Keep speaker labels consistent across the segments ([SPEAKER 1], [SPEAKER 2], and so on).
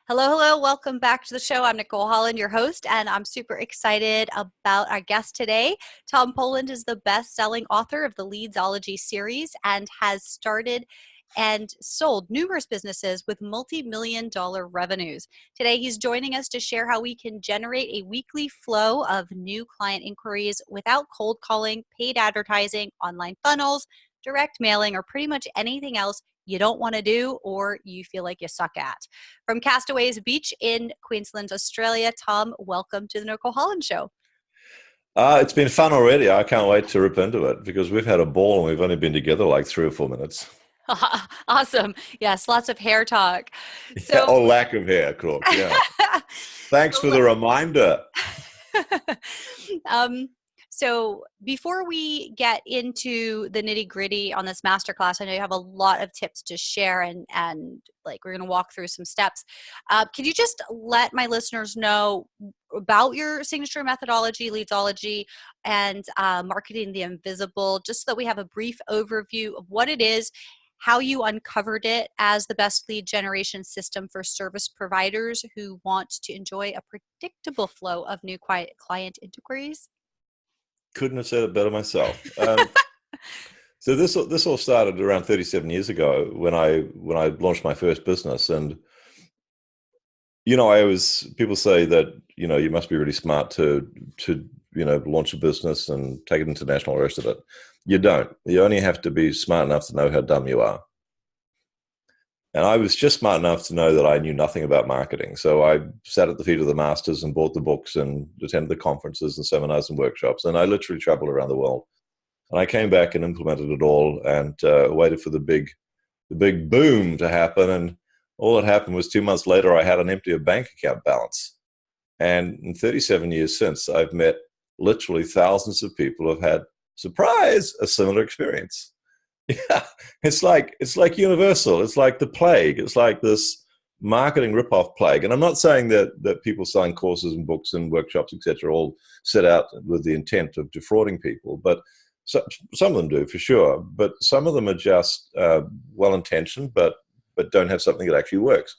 [SPEAKER 1] Hello, hello. Welcome back to the show. I'm Nicole Holland, your host, and I'm super excited about our guest today. Tom Poland is the best-selling author of the Leadsology series and has started and sold numerous businesses with multi-million dollar revenues. Today, he's joining us to share how we can generate a weekly flow of new client inquiries without cold calling, paid advertising, online funnels, direct mailing, or pretty much anything else you don't want to do or you feel like you suck at. From Castaways Beach in Queensland, Australia, Tom, welcome to the Nicole Holland Show.
[SPEAKER 2] It's been fun already. I can't wait to rip into it because we've had a ball and we've only been together like 3 or 4 minutes.
[SPEAKER 1] Awesome. Yes, lots of hair talk.
[SPEAKER 2] Yeah,
[SPEAKER 1] So,
[SPEAKER 2] or lack of hair, Crook. Yeah. Thanks for the reminder.
[SPEAKER 1] um, so before we get into the nitty gritty on this masterclass, I know you have a lot of tips to share and like we're going to walk through some steps. Can you just let my listeners know about your signature methodology, Leadsology, and marketing the invisible, just so that we have a brief overview of what it is, how you uncovered it as the best lead generation system for service providers who want to enjoy a predictable flow of new client inquiries?
[SPEAKER 2] Couldn't have said it better myself. So this all started around 37 years ago when I launched my first business. And people say that you must be really smart to launch a business and take it international, the rest of it. You don't. You only have to be smart enough to know how dumb you are. And I was just smart enough to know that I knew nothing about marketing. So I sat at the feet of the masters and bought the books and attended the conferences and seminars and workshops. And I literally traveled around the world. And I came back and implemented it all and waited for the big boom to happen. And all that happened was 2 months later, I had an empty bank account balance. And in 37 years since, I've met literally thousands of people who have had, surprise, a similar experience. Yeah, it's like universal. It's like the plague. It's like this marketing ripoff plague. And I'm not saying that people selling courses and books and workshops, etc., all set out with the intent of defrauding people, but some of them do for sure. But some of them are just well-intentioned, but don't have something that actually works.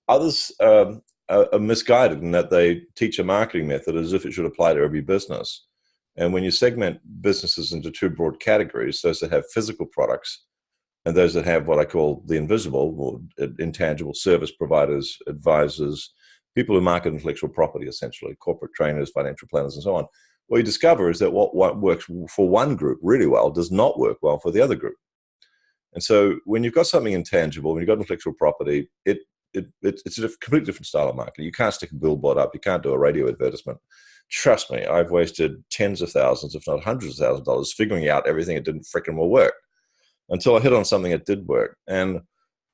[SPEAKER 2] Others are misguided in that they teach a marketing method as if it should apply to every business. And when you segment businesses into two broad categories, those that have physical products and those that have what I call the invisible or intangible service providers, advisors, people who market intellectual property, essentially, corporate trainers, financial planners, and so on, what you discover is that what works for one group really well does not work well for the other group. And so when you've got something intangible, when you've got intellectual property, it's a completely different style of marketing. You can't stick a billboard up. You can't do a radio advertisement. Trust me, I've wasted tens of thousands, if not hundreds of thousands of dollars figuring out everything that didn't frickin' well work until I hit on something that did work. And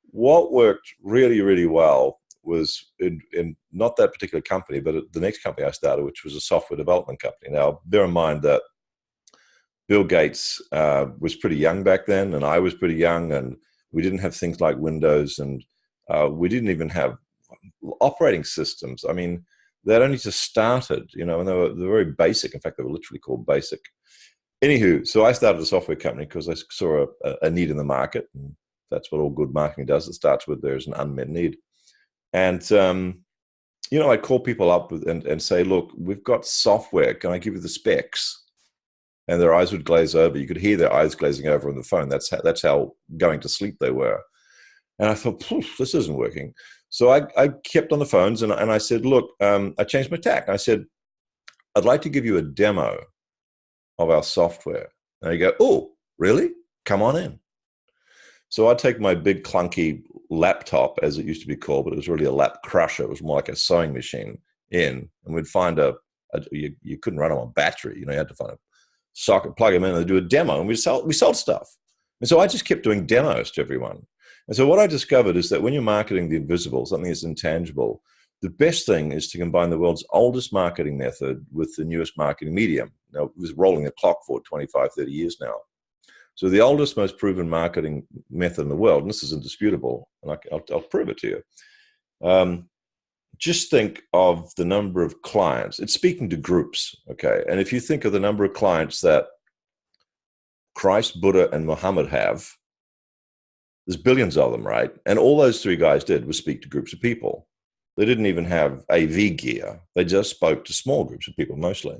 [SPEAKER 2] what worked really, really well was in not that particular company, but the next company I started, which was a software development company. Now, bear in mind that Bill Gates was pretty young back then, and I was pretty young, and we didn't have things like Windows, and we didn't even have operating systems. I mean, they'd only just started, and they're very basic. In fact, they were literally called basic. Anywho, so I started a software company because I saw a need in the market. And that's what all good marketing does. It starts with there's an unmet need. And, I'd call people up and say, look, we've got software. Can I give you the specs? And their eyes would glaze over. You could hear their eyes glazing over on the phone. That's how going to sleep they were. And I thought, this isn't working. So I kept on the phones and I said, look, I changed my tack. I said, I'd like to give you a demo of our software. And you go, oh, really? Come on in. So I'd take my big clunky laptop, as it used to be called, but it was really a lap crusher. It was more like a sewing machine in. And we'd find you couldn't run them on battery. You had to find a socket, plug them in and do a demo. And we sold stuff. And so I just kept doing demos to everyone. And so what I discovered is that when you're marketing the invisible, something that's intangible, the best thing is to combine the world's oldest marketing method with the newest marketing medium. Now, it was rolling the clock for 25, 30 years now. So the oldest, most proven marketing method in the world, and this is indisputable, and I'll prove it to you. Just think of the number of clients. It's speaking to groups, okay? And if you think of the number of clients that Christ, Buddha, and Muhammad have, there's billions of them, right? And all those three guys did was speak to groups of people. They didn't even have AV gear. They just spoke to small groups of people mostly.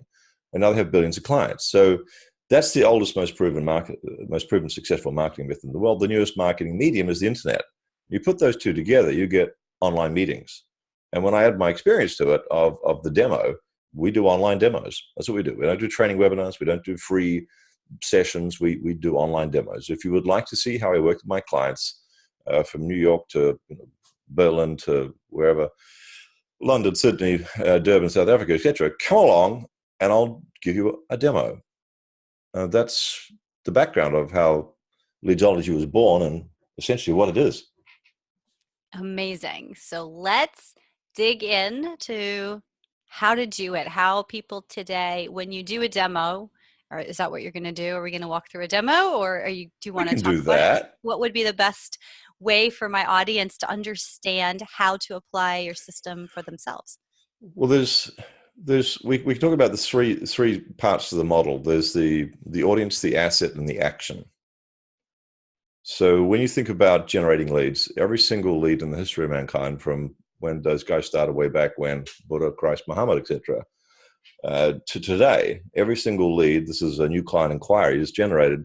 [SPEAKER 2] And now they have billions of clients. So that's the oldest, most proven successful marketing method in the world. The newest marketing medium is the internet. You put those two together, you get online meetings. And when I add my experience to it of the demo, we do online demos. That's what we do. We don't do training webinars. We don't do free sessions. We do online demos. If you would like to see how I work with my clients from New York to Berlin to wherever, London, Sydney, Durban, South Africa, etc., come along and I'll give you a demo. That's the background of how Leadsology was born and essentially what it is.
[SPEAKER 1] Amazing. So let's dig in to how to do it, how people today, when you do a demo, or is that what you're going to do? Are we going to walk through a demo, or do you want to talk about it? What would be the best way for my audience to understand how to apply your system for themselves?
[SPEAKER 2] Well, we can talk about the three parts of the model. There's the audience, the asset, and the action. So when you think about generating leads, every single lead in the history of mankind, from when those guys started way back when, Buddha, Christ, Muhammad, etc., to today, every single lead, this is a new client inquiry, is generated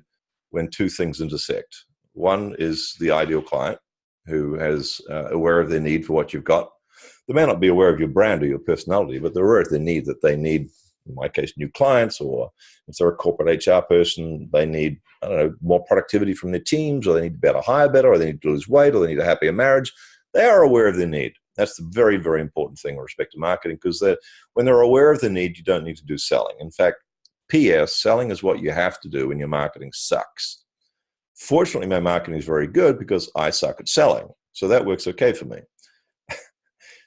[SPEAKER 2] when two things intersect. One is the ideal client who is aware of their need for what you've got. They may not be aware of your brand or your personality, but they're aware of the need that they need, in my case, new clients, or if they're a corporate HR person, they need, I don't know, more productivity from their teams, or they need to be able to hire better, or they need to lose weight, or they need a happier marriage. They are aware of their need. That's the very, very important thing with respect to marketing, because when they're aware of the need, you don't need to do selling. In fact, PS, selling is what you have to do when your marketing sucks. Fortunately, my marketing is very good because I suck at selling. So that works okay for me.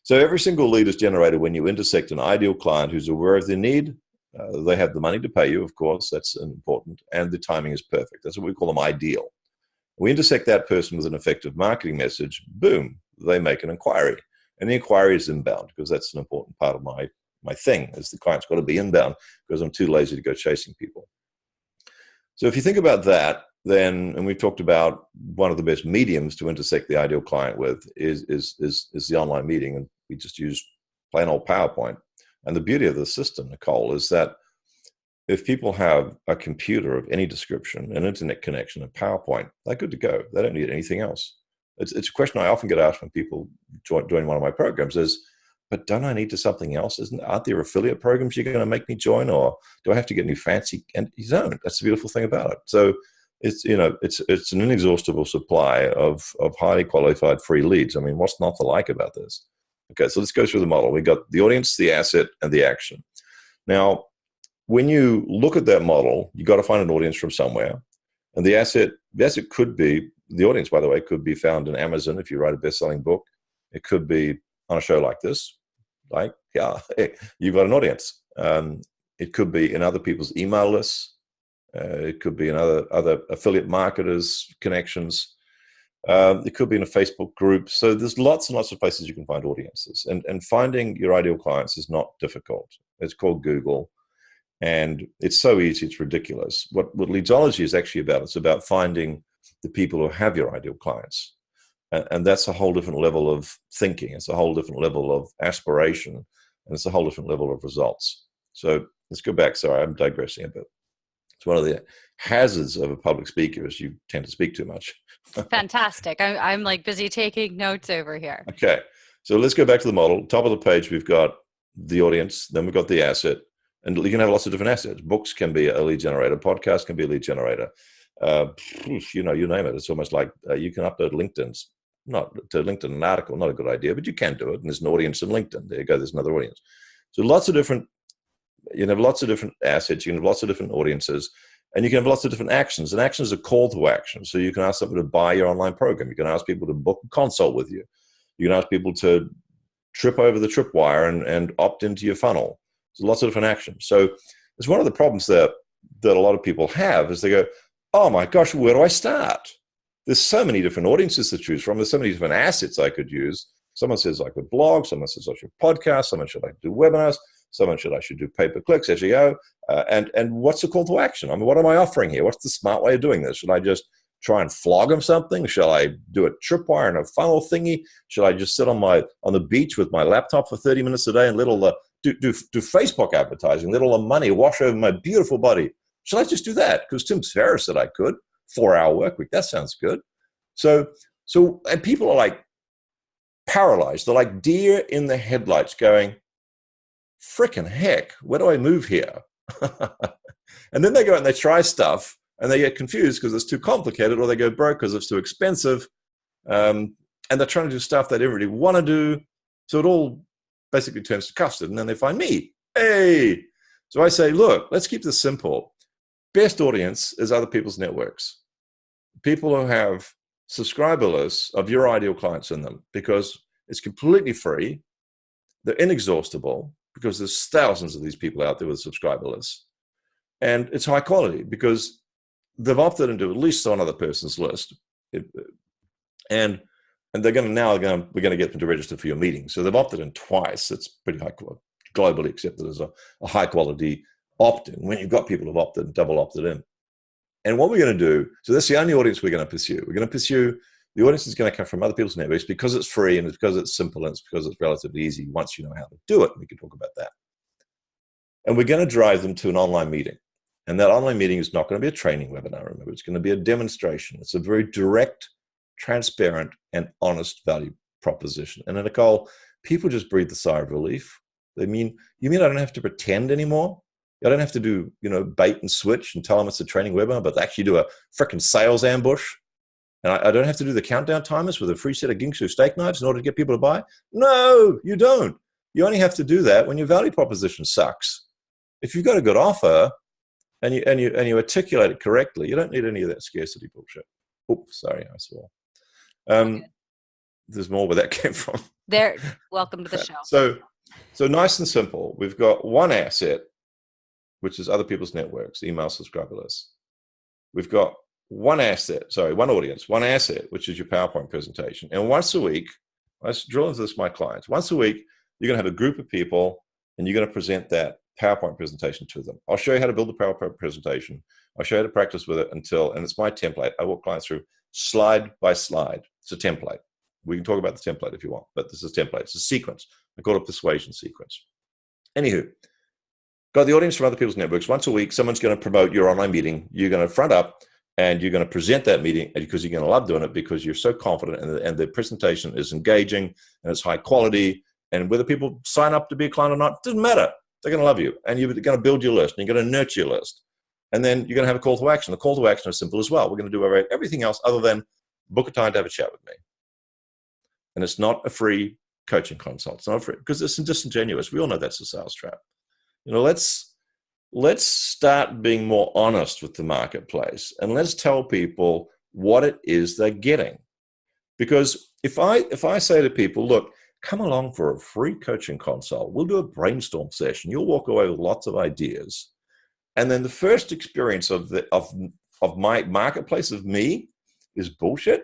[SPEAKER 2] So every single lead is generated when you intersect an ideal client who's aware of their need. They have the money to pay you, of course, that's important, and the timing is perfect. That's what we call them ideal. We intersect that person with an effective marketing message, boom, they make an inquiry. And the inquiry is inbound, because that's an important part of my thing, is the client's got to be inbound, because I'm too lazy to go chasing people. So if you think about that, then, and we've talked about one of the best mediums to intersect the ideal client with is the online meeting, and we just use plain old PowerPoint. And the beauty of the system, Nicole, is that if people have a computer of any description, an internet connection, and PowerPoint, they're good to go. They don't need anything else. It's a question I often get asked when people join one of my programs is, but don't I need to something else? Aren't there affiliate programs you're going to make me join, or do I have to get new fancy? And you don't. That's the beautiful thing about it. So it's an inexhaustible supply of highly qualified free leads. I mean, what's not to like about this? Okay, so let's go through the model. We got the audience, the asset, and the action. Now, when you look at that model, you got to find an audience from somewhere, and the asset could be the audience. By the way, could be found in Amazon if you write a best-selling book. It could be on a show like this. Like, yeah, you've got an audience. It could be in other people's email lists. It could be in other affiliate marketers' connections. It could be in a Facebook group. So there's lots and lots of places you can find audiences. And finding your ideal clients is not difficult. It's called Google. And it's so easy, it's ridiculous. What Leadsology is actually about, it's about finding the people who have your ideal clients. And that's a whole different level of thinking. It's a whole different level of aspiration. And it's a whole different level of results. So let's go back. Sorry, I'm digressing a bit. It's one of the hazards of a public speaker is you tend to speak too much.
[SPEAKER 1] Fantastic. I'm like busy taking notes over here.
[SPEAKER 2] Okay. So let's go back to the model. Top of the page, we've got the audience. Then we've got the asset. And you can have lots of different assets. Books can be a lead generator. Podcast can be a lead generator. You name it. It's almost like you can upload LinkedIn an article, not a good idea, but you can do it. And there's an audience in LinkedIn. There you go. There's another audience. So you can have lots of different assets. You can have lots of different audiences, and you can have lots of different actions. And actions are call to action. So you can ask someone to buy your online program. You can ask people to book a consult with you. You can ask people to trip over the tripwire and opt into your funnel. There's lots of different actions. So it's one of the problems that a lot of people have is they go, oh my gosh, where do I start? There's so many different audiences to choose from. There's so many different assets I could use. Someone says I could blog. Someone says I should podcast. Someone should I do webinars. Someone I should do pay-per-clicks, SEO. And what's the call to action? I mean, what am I offering here? What's the smart way of doing this? Should I just try and flog them something? Shall I do a tripwire and a funnel thingy? Shall I just sit on the beach with my laptop for 30 minutes a day and let all the do Facebook advertising, let all the money wash over my beautiful body? Shall I just do that? Because Tim Ferriss said I could. 4-hour work week. That sounds good. So and people are like paralyzed. They're like deer in the headlights going, frickin' heck, where do I move here? And then they go and they try stuff and they get confused because it's too complicated, or they go broke because it's too expensive. And they're trying to do stuff they don't really want to do. So it all basically turns to custard. And then they find me. Hey! So I say, look, let's keep this simple. Best audience is other people's networks. People who have subscriber lists of your ideal clients in them, because it's completely free. They're inexhaustible because there's thousands of these people out there with subscriber lists. And it's high quality because they've opted into at least one other person's list. And they're going to we're going to get them to register for your meeting. So they've opted in twice. It's pretty high quality, globally accepted as a high quality opt-in when you've got people who've opted and double opted in. And what we're going to do, so that's the only audience we're going to pursue. We're going to pursue the audience is going to come from other people's networks because it's free and it's because it's simple and it's because it's relatively easy once you know how to do it. We can talk about that. And we're going to drive them to an online meeting. And that online meeting is not going to be a training webinar, remember. It's going to be a demonstration. It's a very direct, transparent, and honest value proposition. And Nicole, people just breathe a sigh of relief. You mean I don't have to pretend anymore? I don't have to do, bait and switch and tell them it's a training webinar, but actually do a freaking sales ambush. And I don't have to do the countdown timers with a free set of Ginkgo steak knives in order to get people to buy? No, you don't. You only have to do that when your value proposition sucks. If you've got a good offer and you articulate it correctly, you don't need any of that scarcity bullshit. Oops, sorry, I swore. There's more where that came from.
[SPEAKER 1] Welcome to the show.
[SPEAKER 2] So nice and simple. We've got one asset, which is other people's networks, email subscriber lists. We've got one audience, one asset, which is your PowerPoint presentation. And once a week, I drill into this with my clients. Once a week, you're going to have a group of people and you're going to present that PowerPoint presentation to them. I'll show you how to build a PowerPoint presentation. I'll show you how to practice with it and it's my template. I walk clients through slide by slide. It's a template. We can talk about the template if you want, but this is a template. It's a sequence. I call it a persuasion sequence. Anywho, got the audience from other people's networks. Once a week, someone's going to promote your online meeting. You're going to front up and you're going to present that meeting because you're going to love doing it because you're so confident and the presentation is engaging and it's high quality. And whether people sign up to be a client or not, doesn't matter. They're going to love you. And you're going to build your list and you're going to nurture your list. And then you're going to have a call to action. The call to action is simple as well. We're going to do everything else other than book a time to have a chat with me. And it's not a free coaching consult. It's not free because it's disingenuous. We all know that's a sales trap. Let's start being more honest with the marketplace and let's tell people what it is they're getting. Because if I say to people, look, come along for a free coaching consult, we'll do a brainstorm session. You'll walk away with lots of ideas. And then the first experience of my marketplace of me is bullshit.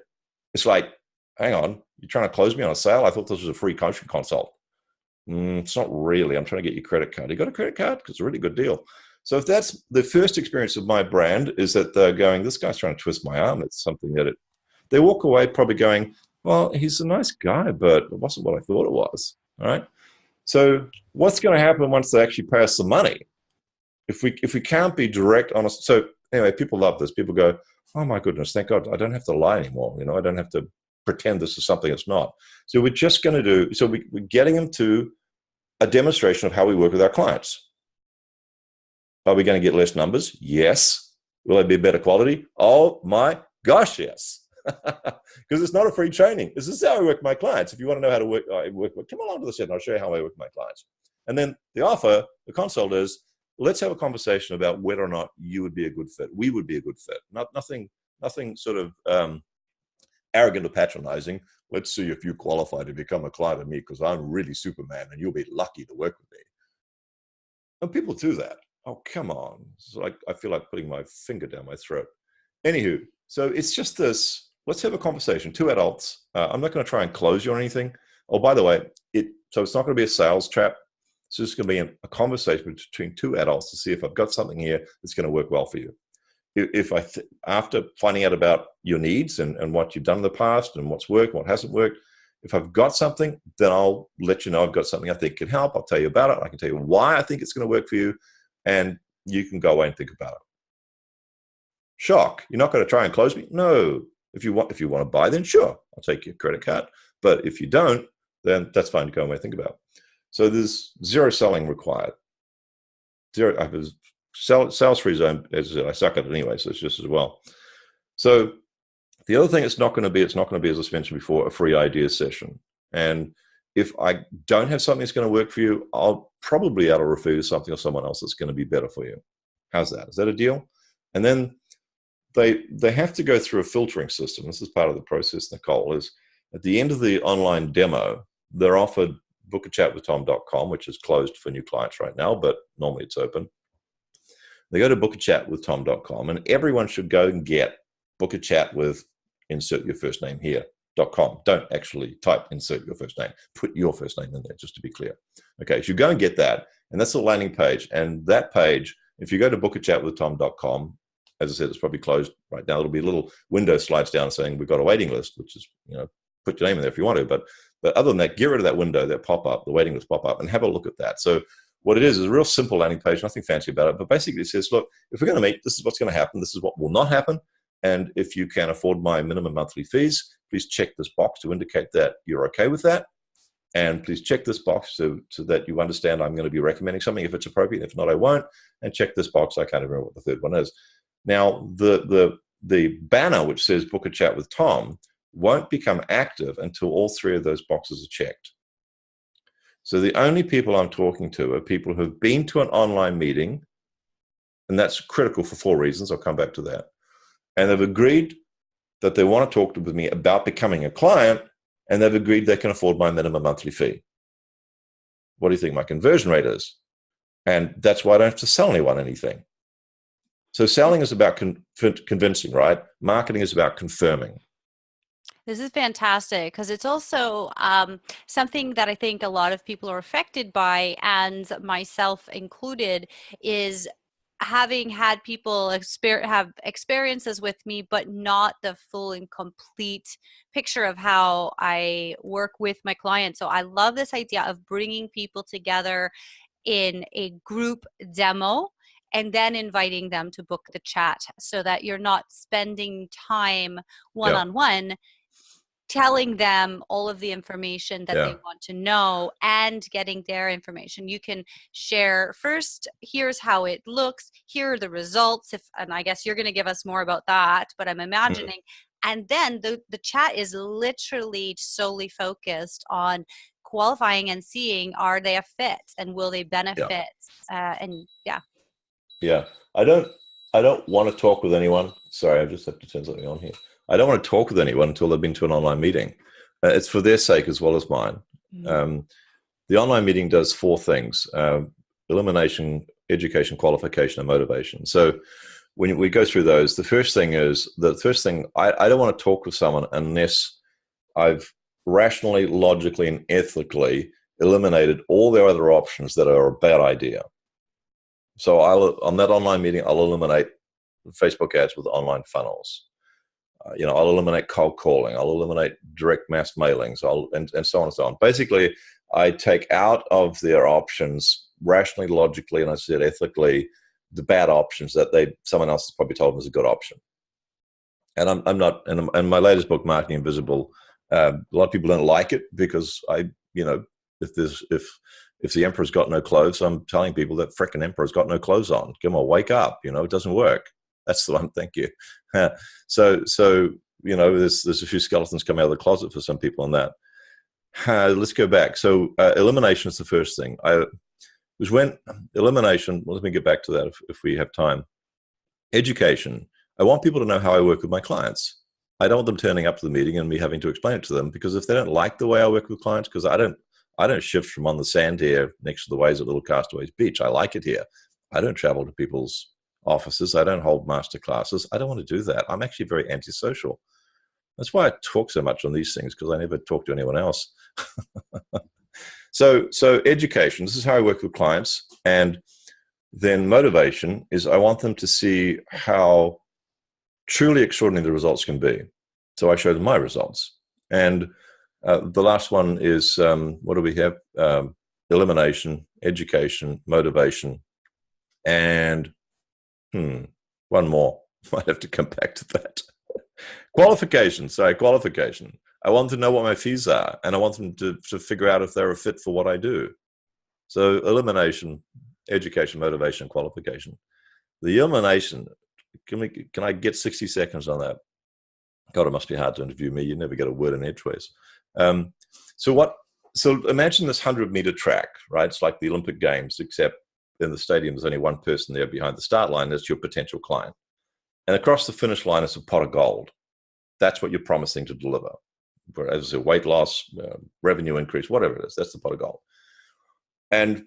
[SPEAKER 2] It's like, hang on, you're trying to close me on a sale? I thought this was a free coaching consult. It's not really. I'm trying to get your credit card. You got a credit card? Because it's a really good deal. So if that's the first experience of my brand is that they're going, this guy's trying to twist my arm. It's something that they walk away probably going, well, he's a nice guy, but it wasn't what I thought it was. All right. So what's going to happen once they actually pay us the money? If we can't be direct, honest. So anyway, people love this. People go, oh my goodness, thank God I don't have to lie anymore. I don't have to pretend this is something it's not. So we're just going to do, so we're getting them to a demonstration of how we work with our clients. Are we going to get less numbers? Yes. Will it be better quality? Oh my gosh, yes. Because it's not a free training. This is how I work with my clients. If you want to know how to work, come along to the set and I'll show you how I work with my clients. And then the consult is, let's have a conversation about whether or not you would be a good fit. We would be a good fit. Nothing sort of arrogant or patronizing. Let's see if you qualify to become a client of me because I'm really Superman and you'll be lucky to work with me. And people do that. Oh, come on. It's like, I feel like putting my finger down my throat. Anywho, so it's just this, let's have a conversation. Two adults. I'm not going to try and close you on anything. Oh, by the way, so it's not going to be a sales trap. It's just going to be a conversation between two adults to see if I've got something here that's going to work well for you. if after finding out about your needs and what you've done in the past and what's worked, what hasn't worked, if I've got something, then I'll let you know I've got something I think can help. I'll tell you about it. I can tell you why I think it's going to work for you, and you can go away and think about it. Shock. You're not going to try and close me? No. If you want to buy, then sure, I'll take your credit card. But if you don't, then that's fine to go away and think about. So there's zero selling required. Zero. I have a sales-free zone. As I said, I suck at it anyway, so it's just as well. So the other thing it's not going to be, as I mentioned before, a free idea session. And if I don't have something that's going to work for you, I'll probably be able to refer you to something or someone else that's going to be better for you. How's that? Is that a deal? And then they have to go through a filtering system. This is part of the process, Nicole, is at the end of the online demo, they're offered bookachatwithtom.com, which is closed for new clients right now, but normally it's open. They go to bookachatwithtom.com, and everyone should go and get book a chat with insert your first name here.com. Don't actually type insert your first name. Put your first name in there, just to be clear. Okay, so you go and get that, and that's the landing page. And that page, if you go to bookachatwithtom.com, as I said, it's probably closed right now. It'll be a little window slides down saying we've got a waiting list, which is, put your name in there if you want to. But other than that, get rid of that window, that pop-up, the waiting list pop-up, and have a look at that. So what it is a real simple landing page, nothing fancy about it. But basically it says, look, if we're going to meet, this is what's going to happen. This is what will not happen. And if you can afford my minimum monthly fees, please check this box to indicate that you're okay with that. And please check this box so that you understand I'm going to be recommending something if it's appropriate. If not, I won't. And check this box. I can't remember what the third one is. Now, the banner which says book a chat with Tom won't become active until all three of those boxes are checked. So the only people I'm talking to are people who have been to an online meeting, and that's critical for 4 reasons. I'll come back to that. And they've agreed that they want to talk with me about becoming a client, and they've agreed they can afford my minimum monthly fee. What do you think my conversion rate is? And that's why I don't have to sell anyone anything. So selling is about convincing, right? Marketing is about confirming.
[SPEAKER 1] This is fantastic because it's also something that I think a lot of people are affected by, and myself included, is having had people have experiences with me, but not the full and complete picture of how I work with my clients. So I love this idea of bringing people together in a group demo and then inviting them to book the chat so that you're not spending time one-on-one telling them all of the information that they want to know and getting their information. You can share first, here's how it looks, here are the results, and I guess you're going to give us more about that, but I'm imagining. And then the chat is literally solely focused on qualifying and seeing, are they a fit and will they benefit?
[SPEAKER 2] Yeah. I don't want to talk with anyone. Sorry, I just have to turn something on here. I don't want to talk with anyone until they've been to an online meeting. It's for their sake as well as mine. The online meeting does 4 things: elimination, education, qualification, and motivation. So when we go through those, the first thing I don't want to talk with someone unless I've rationally, logically, and ethically eliminated all their other options that are a bad idea. So on that online meeting, I'll eliminate Facebook ads with online funnels. I'll eliminate cold calling. I'll eliminate direct mass mailings. And so on and so on. Basically, I take out of their options rationally, logically, and I said ethically, the bad options that someone else has probably told them is a good option. And I'm not. And my latest book, Marketing Invisible, a lot of people don't like it because if the emperor's got no clothes, I'm telling people that frickin' emperor's got no clothes on. Come on, wake up. It doesn't work. That's the one. Thank you. So there's a few skeletons coming out of the closet for some people on that. Let's go back. So elimination is the first thing. Elimination. Well, let me get back to that if we have time. Education. I want people to know how I work with my clients. I don't want them turning up to the meeting and me having to explain it to them, because if they don't like the way I work with clients, because I don't shift from on the sand here next to the waves at Little Castaways Beach. I like it here. I don't travel to people's offices. I don't hold master classes. I don't want to do that. I'm actually very antisocial. That's why I talk so much on these things, because I never talk to anyone else. So education, this is how I work with clients. And then motivation is I want them to see how truly extraordinary the results can be. So I show them my results. And the last one is, what do we have? Elimination, education, motivation, and one more. Might have to come back to that. Qualification. I want to know what my fees are, and I want them to figure out if they're a fit for what I do. So elimination, education, motivation, qualification. The elimination, can I get 60 seconds on that? God, it must be hard to interview me. You never get a word in edgeways. So imagine this 100-meter track, right? It's like the Olympic Games, except in the stadium, there's only one person there behind the start line. That's your potential client. And across the finish line is a pot of gold. That's what you're promising to deliver. As a weight loss, revenue increase, whatever it is, that's the pot of gold. And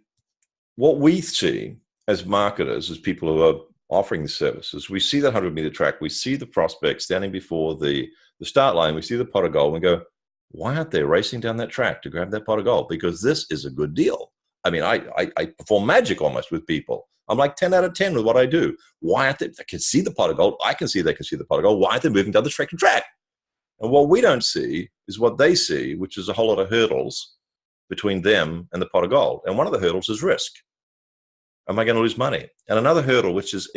[SPEAKER 2] what we see as marketers, as people who are offering the services, we see that 100-meter track, we see the prospect standing before the start line, we see the pot of gold, and we go, why aren't they racing down that track to grab that pot of gold? Because this is a good deal. I mean, I perform magic almost with people. I'm like 10 out of 10 with what I do. Why aren't they can see the pot of gold. I can see they can see the pot of gold. Why aren't they moving down the track? And what we don't see is what they see, which is a whole lot of hurdles between them and the pot of gold. And one of the hurdles is risk. Am I going to lose money? And another hurdle, which is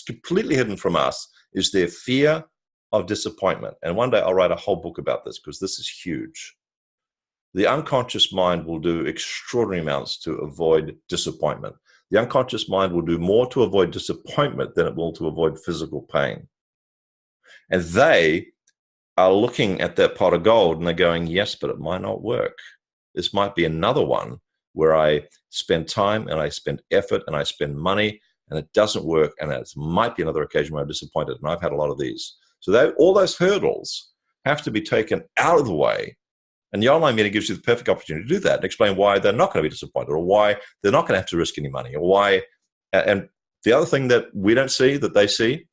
[SPEAKER 2] completely hidden from us, is their fear of disappointment. And one day I'll write a whole book about this because this is huge. The unconscious mind will do extraordinary amounts to avoid disappointment. The unconscious mind will do more to avoid disappointment than it will to avoid physical pain. And they are looking at that pot of gold and they're going, yes, but it might not work. This might be another one where I spend time and I spend effort and I spend money and it doesn't work. And it might be another occasion where I'm disappointed. And I've had a lot of these. So all those hurdles have to be taken out of the way. And the online meeting gives you the perfect opportunity to do that and explain why they're not going to be disappointed or why they're not going to have to risk any money or why. And the other thing that we don't see that they see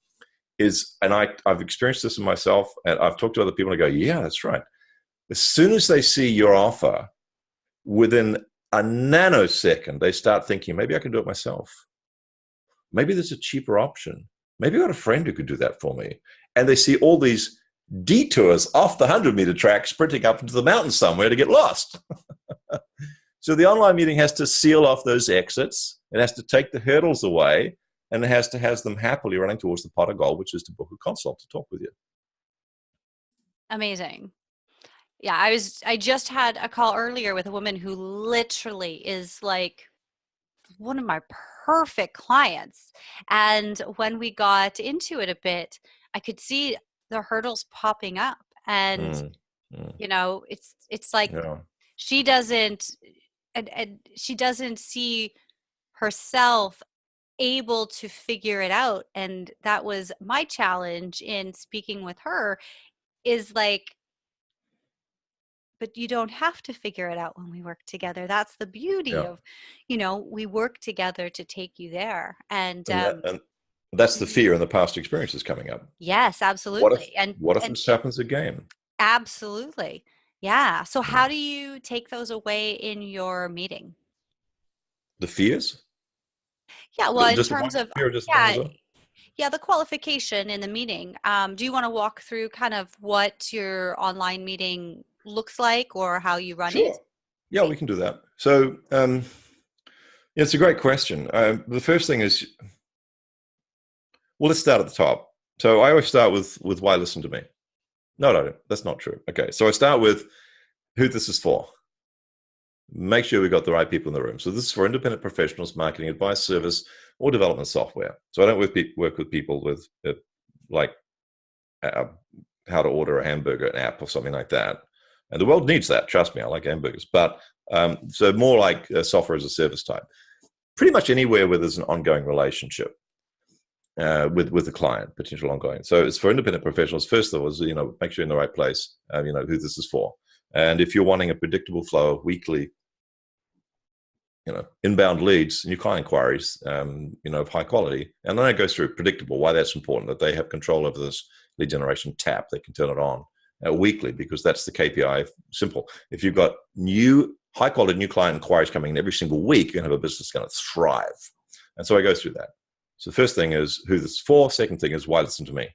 [SPEAKER 2] is, and I've experienced this in myself and I've talked to other people and I go, yeah, that's right. As soon as they see your offer, within a nanosecond, they start thinking, maybe I can do it myself. Maybe there's a cheaper option. Maybe I've got a friend who could do that for me. And they see all these detours off the 100-meter track sprinting up into the mountains somewhere to get lost. So the online meeting has to seal off those exits. It has to take the hurdles away, and it has them happily running towards the pot of gold, which is to book a consult to talk with you.
[SPEAKER 1] Amazing. Yeah, I just had a call earlier with a woman who literally is like one of my perfect clients. And when we got into it a bit, I could see the hurdles popping up. And you know, it's like she doesn't and she doesn't see herself able to figure it out. And that was my challenge in speaking with her, is like, but you don't have to figure it out when we work together. That's the beauty of, you know, we work together to take you there. And
[SPEAKER 2] that's the fear and the past experiences coming up.
[SPEAKER 1] Yes, absolutely.
[SPEAKER 2] What if this happens again?
[SPEAKER 1] Absolutely. Yeah. So how do you take those away in your meeting?
[SPEAKER 2] The fears?
[SPEAKER 1] Yeah. Well, in terms of,
[SPEAKER 2] fear of disappointment.
[SPEAKER 1] Yeah, the qualification in the meeting. Do you want to walk through kind of what your online meeting looks like or how you run it?
[SPEAKER 2] Yeah, we can do that. So it's a great question. The first thing is, well, let's start at the top. So I always start with why listen to me? No, that's not true. Okay, so I start with who this is for. Make sure we've got the right people in the room. So this is for independent professionals, marketing advice, service, or development software. So I don't work with people with like how to order a hamburger, an app or something like that. And the world needs that. Trust me, I like hamburgers. But so more like software as a service type. Pretty much anywhere where there's an ongoing relationship with the client, potential ongoing. So it's for independent professionals. First of all, is, make sure you're in the right place. Who this is for. And if you're wanting a predictable flow of weekly, inbound leads, new client inquiries, of high quality. And then it goes through predictable, why that's important, that they have control over this lead generation tap. They can turn it on weekly because that's the KPI. Simple. If you've got high quality new client inquiries coming in every single week, you're going to have a business going to thrive. And so I go through that. So the first thing is who this is for. Second thing is why listen to me.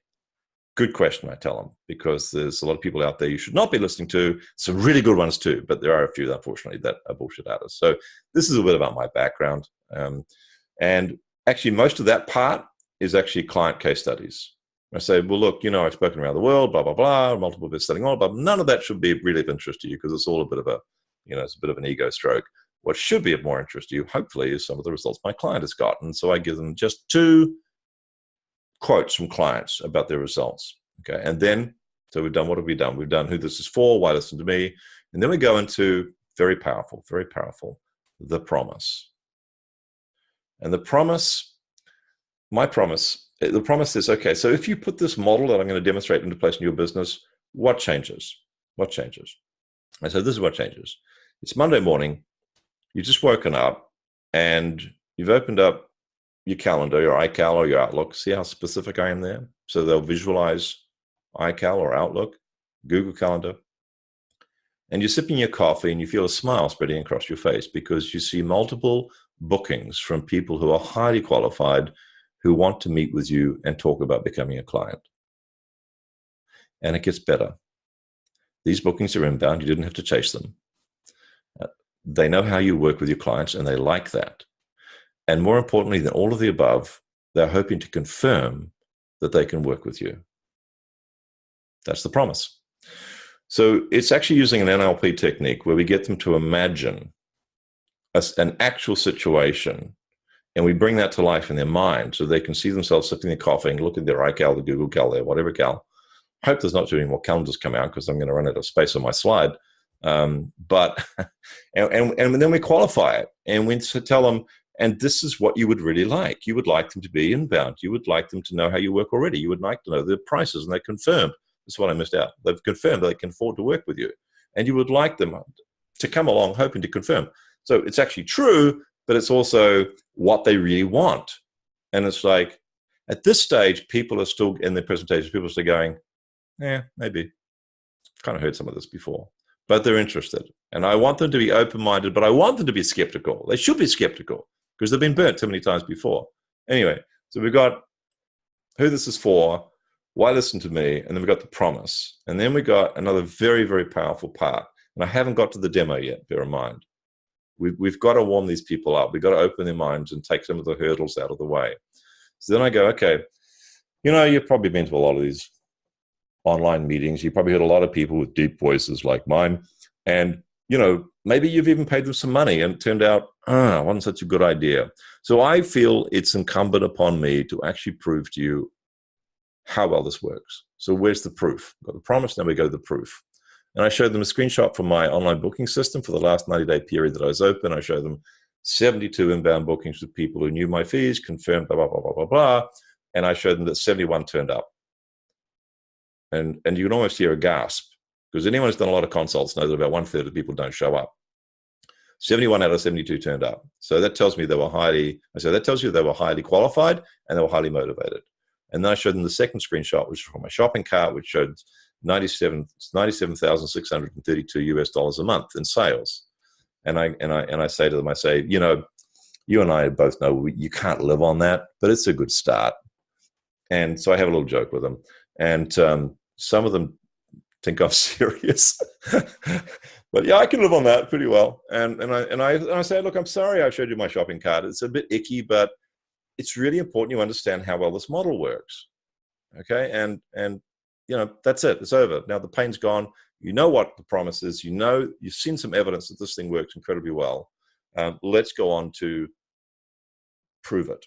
[SPEAKER 2] Good question, I tell them, because there's a lot of people out there you should not be listening to. Some really good ones too, but there are a few, unfortunately, that are bullshit out of us. So this is a bit about my background. And actually, most of that part is actually client case studies. I say, well, look, I've spoken around the world, blah, blah, blah, multiple best-selling author, but none of that should be really of interest to you because it's all a bit of it's a bit of an ego stroke. What should be of more interest to you, hopefully, is some of the results my client has gotten. So I give them just 2 quotes from clients about their results. Okay. And then, so we've done, what have we done? We've done who this is for, why listen to me. And then we go into very powerful, the promise. And the promise is, okay, so if you put this model that I'm going to demonstrate into place in your business, what changes? What changes? And so this is what changes. It's Monday morning. You've just woken up and you've opened up your calendar, your iCal or your Outlook. See how specific I am there? So they'll visualize iCal or Outlook, Google Calendar. And you're sipping your coffee and you feel a smile spreading across your face because you see multiple bookings from people who are highly qualified who want to meet with you and talk about becoming a client. And it gets better. These bookings are inbound. You didn't have to chase them. They know how you work with your clients and they like that. And more importantly than all of the above, they're hoping to confirm that they can work with you. That's the promise. So it's actually using an NLP technique where we get them to imagine an actual situation and we bring that to life in their mind so they can see themselves sipping their coffee and look at their iCal, the Google Calendar, whatever Cal. I hope there's not too many more calendars come out because I'm going to run out of space on my slide. But then we qualify it and we tell them, and this is what you would really like. You would like them to be inbound. You would like them to know how you work already. You would like to know their prices, and they confirmed. This is what I missed out. They've confirmed they can afford to work with you. And you would like them to come along hoping to confirm. So it's actually true, but it's also what they really want. And it's like, at this stage, people are still, in their presentations, people are still going, yeah, maybe. I've kind of heard some of this before. But they're interested. And I want them to be open-minded, but I want them to be skeptical. They should be skeptical because they've been burnt too many times before. Anyway, so we've got who this is for, why listen to me, and then we've got the promise. And then we got another very, very powerful part. And I haven't got to the demo yet, bear in mind. We've got to warm these people up. We've got to open their minds and take some of the hurdles out of the way. So then I go, okay, you've probably been to a lot of these online meetings. You probably heard a lot of people with deep voices like mine. And, maybe you've even paid them some money and it turned out, it wasn't such a good idea. So I feel it's incumbent upon me to actually prove to you how well this works. So where's the proof? We've got the promise, now we go to the proof. And I showed them a screenshot from my online booking system for the last 90-day period that I was open. I showed them 72 inbound bookings with people who knew my fees, confirmed, blah, blah, blah, blah, blah, blah. And I showed them that 71 turned up. And you can almost hear a gasp because anyone who's done a lot of consults knows that about 1/3 of people don't show up. 71 out of 72 turned up. So that tells me they were that tells you they were highly qualified and they were highly motivated. And then I showed them the second screenshot, which was from my shopping cart, which showed $97,632 US a month in sales. And I say to them, you and I both know you can't live on that, but it's a good start. And so I have a little joke with them. And some of them think I'm serious, but yeah, I can live on that pretty well. And I say, look, I'm sorry I showed you my shopping cart. It's a bit icky, but it's really important you understand how well this model works. Okay, and that's it. It's over. Now the pain's gone. You know what the promise is. You've seen some evidence that this thing works incredibly well. Let's go on to prove it.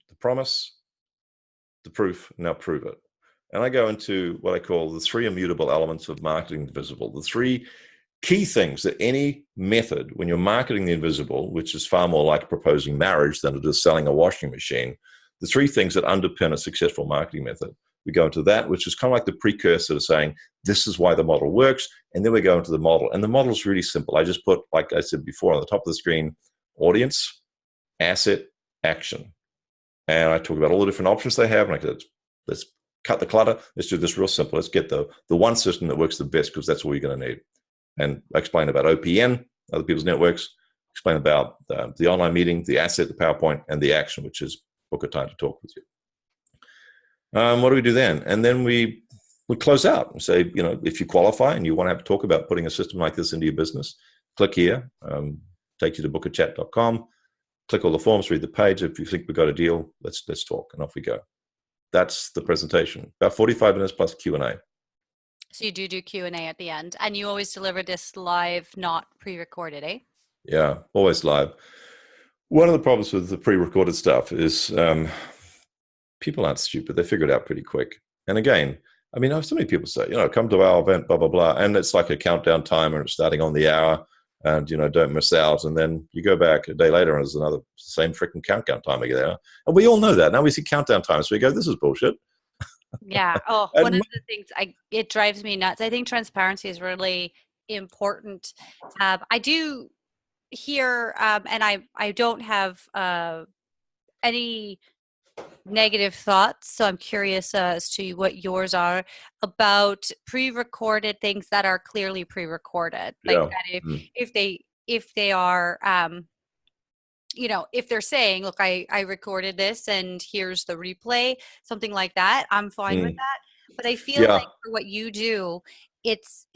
[SPEAKER 2] The promise, the proof, now prove it. And I go into what I call the 3 immutable elements of marketing the invisible, the 3 key things that any method, when you're marketing the invisible, which is far more like proposing marriage than it is selling a washing machine, the 3 things that underpin a successful marketing method. We go into that, which is kind of like the precursor to saying, this is why the model works. And then we go into the model. And the model is really simple. I just put, like I said before, on the top of the screen, audience, asset, action. And I talk about all the different options they have. And I said, let's cut the clutter. Let's do this real simple. Let's get the one system that works the best because that's all you're going to need. And I explain about OPN, other people's networks, explain about the online meeting, the asset, the PowerPoint, and the action, which is book a time to talk with you. What do we do then? And then we close out and say, if you qualify and you want to have a talk about putting a system like this into your business, click here, take you to bookachat.com, click all the forms, read the page. If you think we've got a deal, let's talk, and off we go. That's the presentation. About 45 minutes plus Q&A.
[SPEAKER 1] So you do Q&A at the end, and you always deliver this live, not pre-recorded, eh?
[SPEAKER 2] Yeah, always live. One of the problems with the pre-recorded stuff is people aren't stupid. They figure it out pretty quick. And again, I mean, I have so many people say, come to our event, blah, blah, blah. And it's like a countdown timer. It's starting on the hour and, don't miss out. And then you go back a day later and there's another same freaking countdown timer there. And we all know that. Now we see countdown timers. So we go, this is bullshit.
[SPEAKER 1] Yeah. Oh, one
[SPEAKER 2] And
[SPEAKER 1] of the things it drives me nuts. I think transparency is really important. I do hear, and I don't have any negative thoughts, so I'm curious as to what yours are about pre-recorded things that are clearly pre-recorded, like
[SPEAKER 2] yeah.
[SPEAKER 1] that if they are if they're saying, look, I recorded this and here's the replay, something like that, I'm fine with that. But I feel like
[SPEAKER 2] Yeah.
[SPEAKER 1] for what you do, it's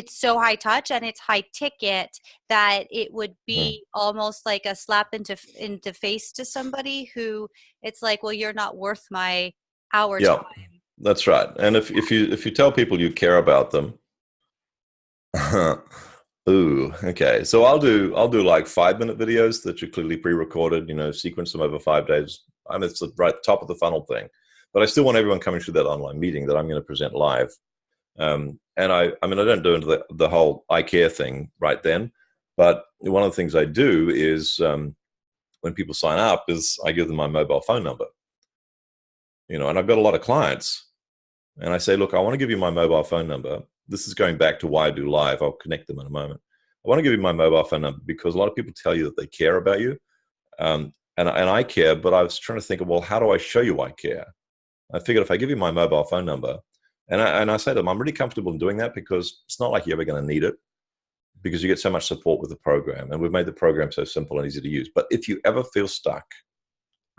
[SPEAKER 1] so high touch and it's high ticket that it would be almost like a slap into face to somebody who it's like, well, you're not worth my hour
[SPEAKER 2] Yeah,
[SPEAKER 1] time.
[SPEAKER 2] that's right. And if you tell people you care about them, ooh, okay. So I'll do like 5-minute videos that are clearly pre-recorded, sequence them over 5 days. I mean, it's the right top of the funnel thing. But I still want everyone coming through that online meeting that I'm going to present live. And I mean, I don't do into the whole I care thing right then. But one of the things I do is when people sign up is I give them my mobile phone number. And I've got a lot of clients and I say, look, I want to give you my mobile phone number. This is going back to why I do live. I'll connect them in a moment. I want to give you my mobile phone number because a lot of people tell you that they care about you. And I care, but I was trying to think of, well, how do I show you I care? I figured if I give you my mobile phone number, and I say to them, I'm really comfortable in doing that because it's not like you're ever going to need it because you get so much support with the program. And we've made the program so simple and easy to use. But if you ever feel stuck,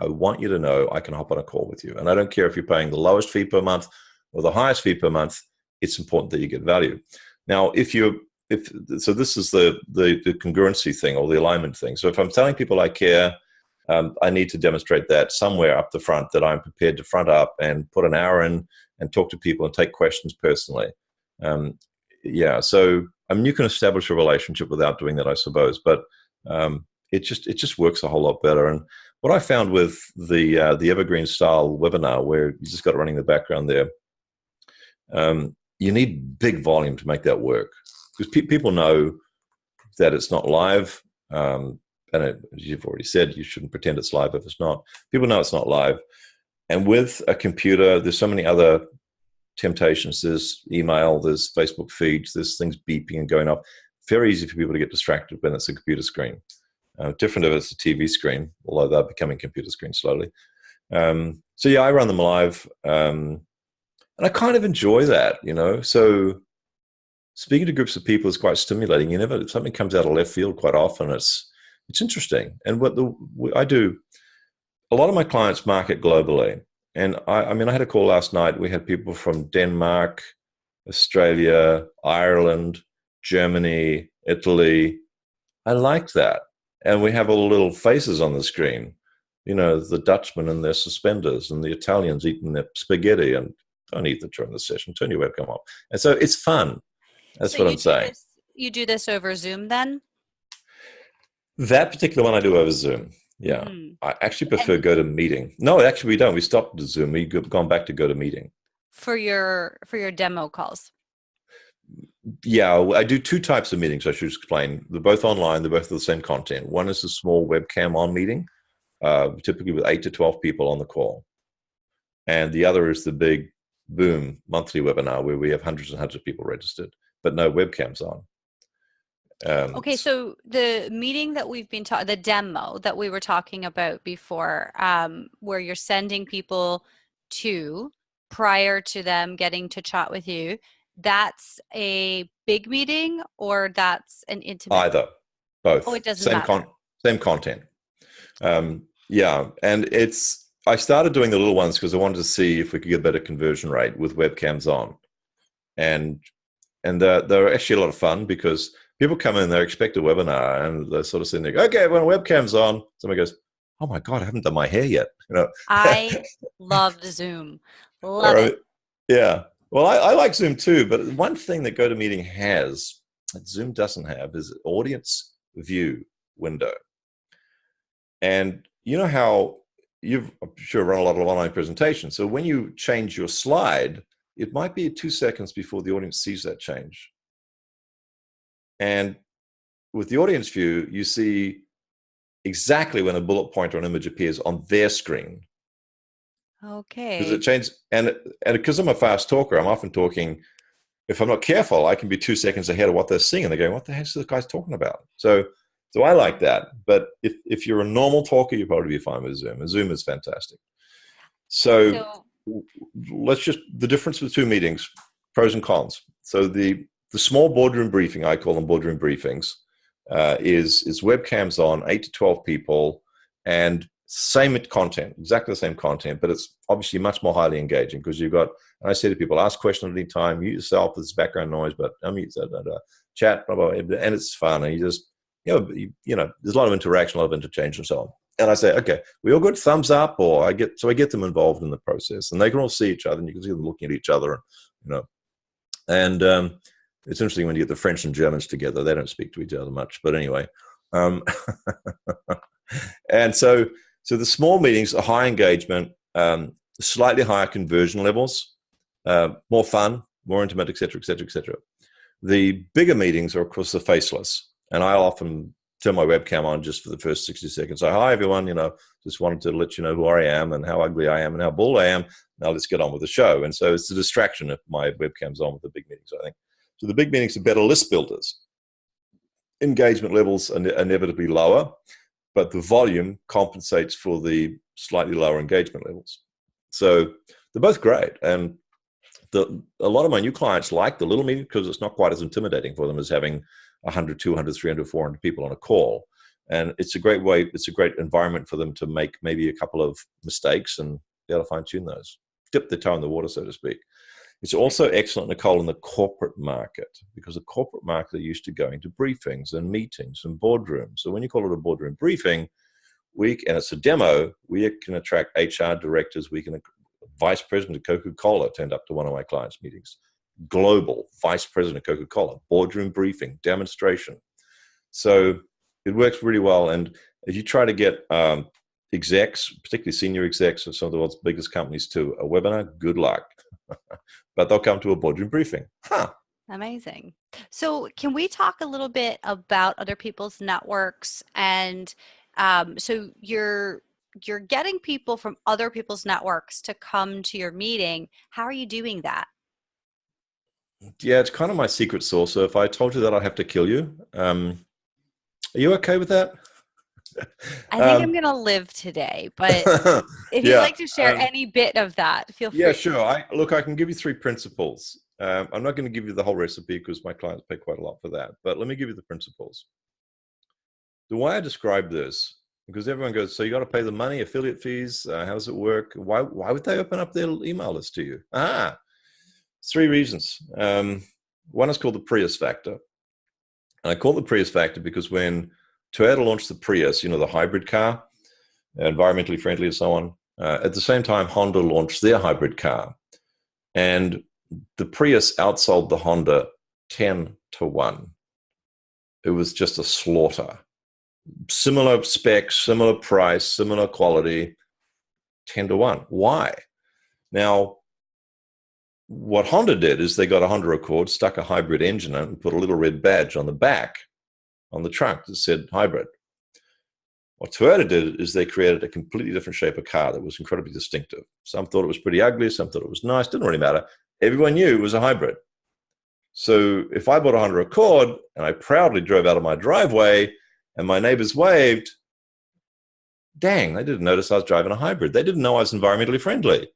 [SPEAKER 2] I want you to know I can hop on a call with you. And I don't care if you're paying the lowest fee per month or the highest fee per month, it's important that you get value. Now, so this is the congruency thing or the alignment thing. So if I'm telling people I care, I need to demonstrate that somewhere up the front, that I'm prepared to front up and put an hour in and talk to people and take questions personally. So I mean, you can establish a relationship without doing that, I suppose, but it just works a whole lot better. And what I found with the evergreen style webinar, where you just got it running in the background there, you need big volume to make that work because people know that it's not live. And as you've already said, you shouldn't pretend it's live if it's not. People know it's not live. And with a computer, there's so many other temptations. There's email, there's Facebook feeds, there's things beeping and going off. Very easy for people to get distracted when it's a computer screen. Different if it's a TV screen, although they're becoming computer screens slowly. So yeah, I run them live. And I kind of enjoy that, So speaking to groups of people is quite stimulating. Something comes out of left field quite often. It's interesting. And I do, a lot of my clients market globally. And I mean, I had a call last night. We had people from Denmark, Australia, Ireland, Germany, Italy. I liked that. And we have all the little faces on the screen. The Dutchmen in their suspenders and the Italians eating their spaghetti, and don't eat that during the session. Turn your webcam off. And so it's fun. That's
[SPEAKER 1] So
[SPEAKER 2] what I'm saying.
[SPEAKER 1] you do this over Zoom then?
[SPEAKER 2] That particular one I do over Zoom. Yeah.
[SPEAKER 1] Mm-hmm.
[SPEAKER 2] I actually prefer GoToMeeting. No, actually we don't. We stopped the Zoom. We've gone back to GoToMeeting.
[SPEAKER 1] For your demo calls.
[SPEAKER 2] Yeah, I do 2 types of meetings, I should explain. They're both online. They're both the same content. One is a small webcam on meeting, typically with 8 to 12 people on the call. And the other is the big boom monthly webinar where we have hundreds and hundreds of people registered, but no webcams on.
[SPEAKER 1] Okay, so the meeting that we've been the demo that we were talking about before, where you're sending people to prior to them getting to chat with you, that's a big meeting or that's an intimate?
[SPEAKER 2] Either, both.
[SPEAKER 1] Oh, it doesn't matter.
[SPEAKER 2] Same content. Yeah, and I started doing the little ones because I wanted to see if we could get a better conversion rate with webcams on. And they're actually a lot of fun because people come in, they expect a webinar, and they're sort of sitting there, okay, when webcam's on, somebody goes, oh my God, I haven't done my hair yet.
[SPEAKER 1] I loved Zoom. Love it.
[SPEAKER 2] Or, yeah. Well, I like Zoom too, but one thing that GoToMeeting has that Zoom doesn't have is audience view window. And you know how I'm sure run a lot of online presentations. So when you change your slide, it might be 2 seconds before the audience sees that change. And with the audience view, you see exactly when a bullet point or an image appears on their screen. Because
[SPEAKER 1] Okay.
[SPEAKER 2] it changes, and because I'm a fast talker, I'm often talking. If I'm not careful, I can be 2 seconds ahead of what they're seeing, and they're going, "What the heck is this guy's talking about?" So I like that. But if you're a normal talker, you'll probably be fine with Zoom. And Zoom is fantastic. So
[SPEAKER 1] So,
[SPEAKER 2] the difference with two meetings, pros and cons. So the small boardroom briefing, I call them boardroom briefings, is webcams on, 8 to 12 people, and same content, exactly the same content, but it's obviously much more highly engaging because you've got, and I say to people, ask questions at any time, mute yourself, there's background noise, but unmute, chat, blah, blah, blah, and it's fun. And you just, there's a lot of interaction, a lot of interchange and so on. And I say, okay, we all good, thumbs up, or I get them involved in the process, and they can all see each other, and you can see them looking at each other, and it's interesting when you get the French and Germans together, they don't speak to each other much, but anyway. And so the small meetings are high engagement, slightly higher conversion levels, more fun, more intimate, et cetera, et cetera, et cetera. The bigger meetings are, of course, the faceless. And I often turn my webcam on just for the first 60 seconds. So, hi, everyone, just wanted to let you know who I am and how ugly I am and how bald I am. Now let's get on with the show. And so it's a distraction if my webcam's on with the big meetings, I think. So the big meetings are better list builders. Engagement levels are inevitably lower, but the volume compensates for the slightly lower engagement levels. So they're both great. And a lot of my new clients like the little meeting because it's not quite as intimidating for them as having 100, 200, 300, 400 people on a call. And it's a great environment for them to make maybe a couple of mistakes and be able to fine tune those, dip their toe in the water, so to speak. It's also excellent, Nicole, in the corporate market, because the corporate market are used to going to briefings and meetings and boardrooms. So when you call it a boardroom briefing, and it's a demo, we can attract HR directors, vice president of Coca-Cola turned up to one of my clients' meetings. Global vice president of Coca-Cola, boardroom briefing, demonstration. So it works really well. And if you try to get execs, particularly senior execs of some of the world's biggest companies, to a webinar, good luck. But they'll come to a boardroom briefing.
[SPEAKER 1] amazing. So can we talk a little bit about other people's networks? And so you're getting people from other people's networks to come to your meeting. How are you doing that?
[SPEAKER 2] Yeah, it's kind of my secret sauce. So if I told you that, I'd have to kill you. Are you okay with that?
[SPEAKER 1] I think I'm going to live today, but if you'd
[SPEAKER 2] Yeah.
[SPEAKER 1] like to share any bit of that, feel free.
[SPEAKER 2] Yeah, sure. I can give you 3 principles. I'm not going to give you the whole recipe because my clients pay quite a lot for that. But let me give you the principles. The way I describe this, because everyone goes, so you got to pay the money, affiliate fees. How does it work? Why would they open up their email list to you? 3 reasons. One is called the Prius factor. And I call it the Prius factor because when Toyota launched the Prius, the hybrid car, environmentally friendly and so on, at the same time, Honda launched their hybrid car. And the Prius outsold the Honda 10 to 1. It was just a slaughter. Similar specs, similar price, similar quality, 10 to 1. Why? Now, what Honda did is they got a Honda Accord, stuck a hybrid engine in, and put a little red badge on the back, on the trunk that said hybrid. What Toyota did is they created a completely different shape of car that was incredibly distinctive. Some thought it was pretty ugly, some thought it was nice, didn't really matter. Everyone knew it was a hybrid. So if I bought a Honda Accord and I proudly drove out of my driveway and my neighbors waved, dang, they didn't notice I was driving a hybrid. They didn't know I was environmentally friendly.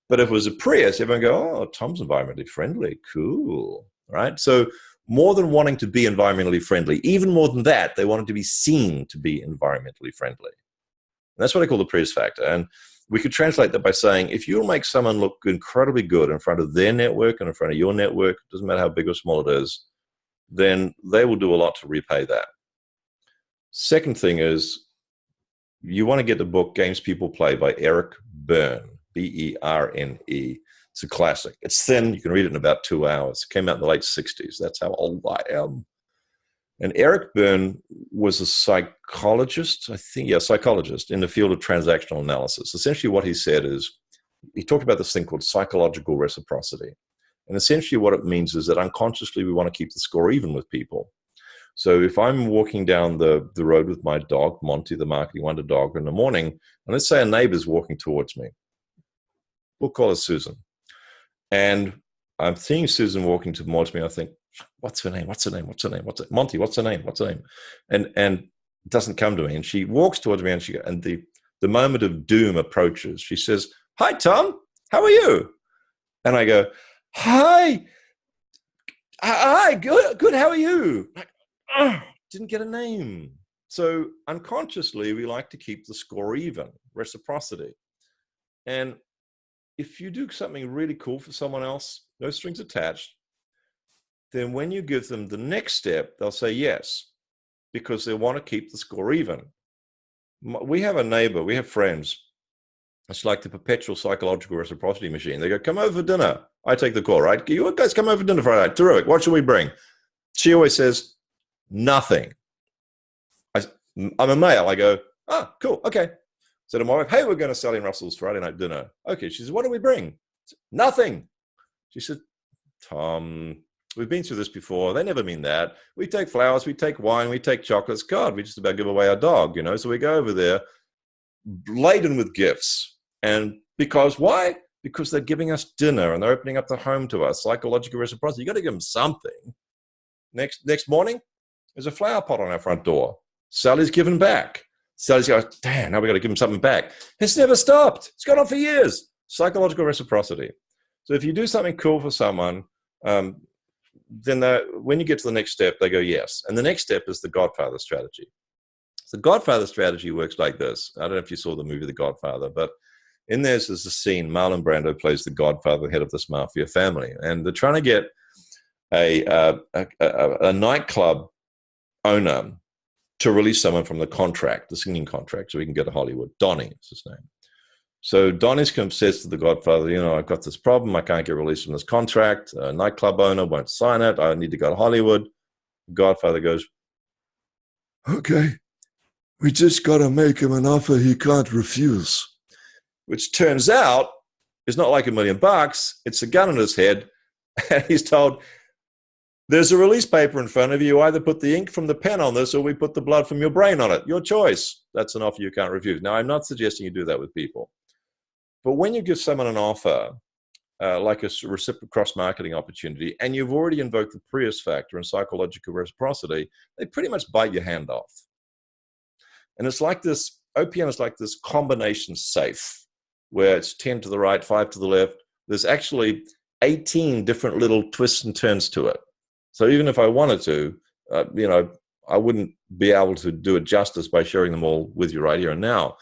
[SPEAKER 2] But if it was a Prius, everyone go, oh, Tom's environmentally friendly. Cool, right? So more than wanting to be environmentally friendly, even more than that, they wanted to be seen to be environmentally friendly. And that's what I call the Prius factor. And we could translate that by saying, if you'll make someone look incredibly good in front of their network and in front of your network, doesn't matter how big or small it is, then they will do a lot to repay that. Second thing is, you want to get the book Games People Play by Eric Berne, Berne. It's a classic. It's thin. You can read it in about 2 hours. It came out in the late 60s. That's how old I am. And Eric Berne was a psychologist, psychologist in the field of transactional analysis. Essentially what he said is, he talked about this thing called psychological reciprocity. And essentially what it means is that unconsciously we want to keep the score even with people. So if I'm walking down the road with my dog, Monty, the marketing wonder dog, in the morning, and let's say a neighbor's walking towards me, we'll call her Susan. And I'm seeing Susan walking towards me. I think, what's her name? What's her name? What's her name? What's it? Monty, what's her name? What's her name? And it doesn't come to me. And she walks towards me, and the moment of doom approaches. She says, "Hi, Tom. How are you?" And I go, "Hi. Hi, good. How are you?" Like, didn't get a name. So unconsciously, we like to keep the score even, reciprocity. And if you do something really cool for someone else, no strings attached, then when you give them the next step, they'll say yes, because they want to keep the score even. We have a neighbor, we have friends. It's like the perpetual psychological reciprocity machine. They go, "Come over for dinner." I take the call, right? "You guys come over for dinner Friday night. Terrific. What should we bring?" She always says, "Nothing." I'm a male. I go, "Ah, cool. Okay." So to my wife, "Hey, we're going to Sally and Russell's Friday night dinner." "Okay." She says, "What do we bring?" Said, "Nothing." She said, "Tom, we've been through this before. They never mean that. We take flowers, we take wine, we take chocolates. God, we just about give away our dog, you know." So we go over there laden with gifts. And why? Because they're giving us dinner and they're opening up the home to us. Psychological reciprocity. You got to give them something. Next morning, there's a flower pot on our front door. Sally's given back. Sally's going, "Damn, now we got to give them something back." It's never stopped. It's gone on for years. Psychological reciprocity. So if you do something cool for someone, then when you get to the next step, they go yes. And the next step is the Godfather Strategy. The Godfather Strategy works like this. I don't know if you saw the movie The Godfather, but in there's a scene, Marlon Brando plays the Godfather, head of this mafia family, and they're trying to get a nightclub owner to release someone from the contract, the singing contract, so he can go to Hollywood. Donnie is his name. So Donnie says to the Godfather, "I've got this problem. I can't get released from this contract. A nightclub owner won't sign it. I need to go to Hollywood." The Godfather goes, "Okay, we just got to make him an offer he can't refuse." Which turns out is not like $1 million. It's a gun in his head. And he's told, "There's a release paper in front of you. You either put the ink from the pen on this or we put the blood from your brain on it. Your choice." That's an offer you can't refuse. Now, I'm not suggesting you do that with people. But when you give someone an offer, like a reciprocal cross-marketing opportunity, and you've already invoked the Prius factor and psychological reciprocity, they pretty much bite your hand off. And it's like this, OPM is like this combination safe, where it's 10 to the right, 5 to the left. There's actually 18 different little twists and turns to it. So even if I wanted to, I wouldn't be able to do it justice by sharing them all with you right here and now.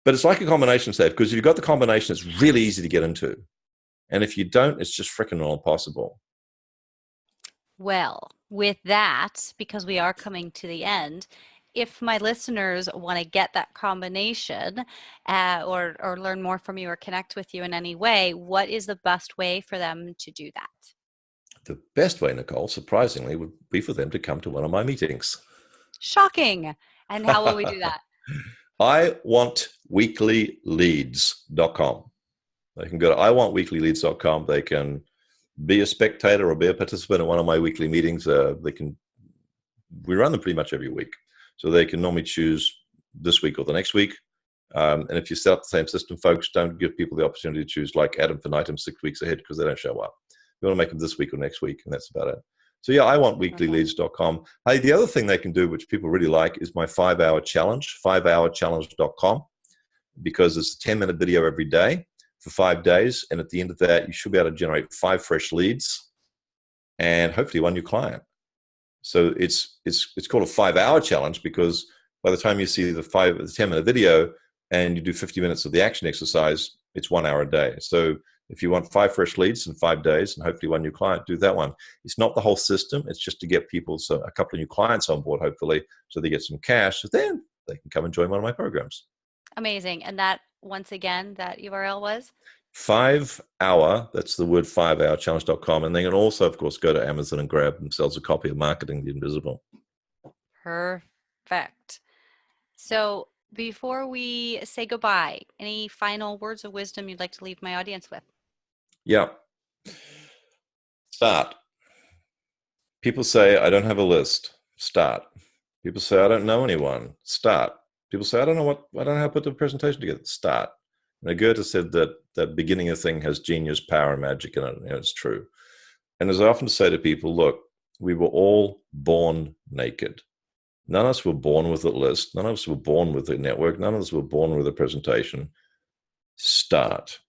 [SPEAKER 2] But it's like a combination safe, because if you've got the combination, it's really easy to get into. And if you don't, it's just freaking impossible.
[SPEAKER 1] Well, with that, because we are coming to the end, if my listeners want to get that combination or learn more from you or connect with you in any way, what is the best way for them to do that?
[SPEAKER 2] The best way, Nicole, surprisingly, would be for them to come to one of my meetings.
[SPEAKER 1] Shocking. And how will we do that?
[SPEAKER 2] iwantweeklyleads.com. They can go to iwantweeklyleads.com. They can be a spectator or be a participant in one of my weekly meetings. We run them pretty much every week. So they can normally choose this week or the next week. And if you set up the same system, folks, don't give people the opportunity to choose like Adam Finitum 6 weeks ahead, because they don't show up. You want to make them this week or next week, and that's about it. So yeah, iwantweeklyleads.com. Hey, the other thing they can do, which people really like, is my 5-hour challenge, 5hourchallenge.com, because it's a 10-minute video every day for 5 days. And at the end of that, you should be able to generate 5 fresh leads and hopefully 1 new client. So it's called a 5-hour challenge, because by the time you see the 10-minute video, and you do 50 minutes of the action exercise, it's 1 hour a day. So if you want 5 fresh leads in 5 days and hopefully 1 new client, do that one. It's not the whole system. It's just to get people, so a couple of new clients on board, hopefully, so they get some cash. So then they can come and join one of my programs.
[SPEAKER 1] Amazing. And that, once again, that URL was?
[SPEAKER 2] 5 hour, that's the word 5hourchallenge.com. And they can also, of course, go to Amazon and grab themselves a copy of Marketing the Invisible.
[SPEAKER 1] Perfect. So before we say goodbye, any final words of wisdom you'd like to leave my audience with?
[SPEAKER 2] Yeah. Start. People say, I don't have a list. Start. People say, I don't know anyone. Start. People say, I don't know how to put the presentation together. Start. And Goethe said that beginning a thing has genius, power, and magic in it. It's true. And as I often say to people, look, we were all born naked. None of us were born with a list. None of us were born with a network. None of us were born with a presentation. Start.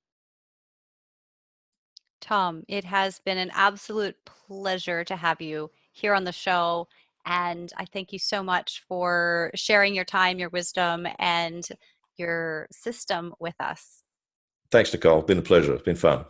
[SPEAKER 1] Tom, it has been an absolute pleasure to have you here on the show. And I thank you so much for sharing your time, your wisdom, and your system with us.
[SPEAKER 2] Thanks, Nicole. It's been a pleasure. It's been fun.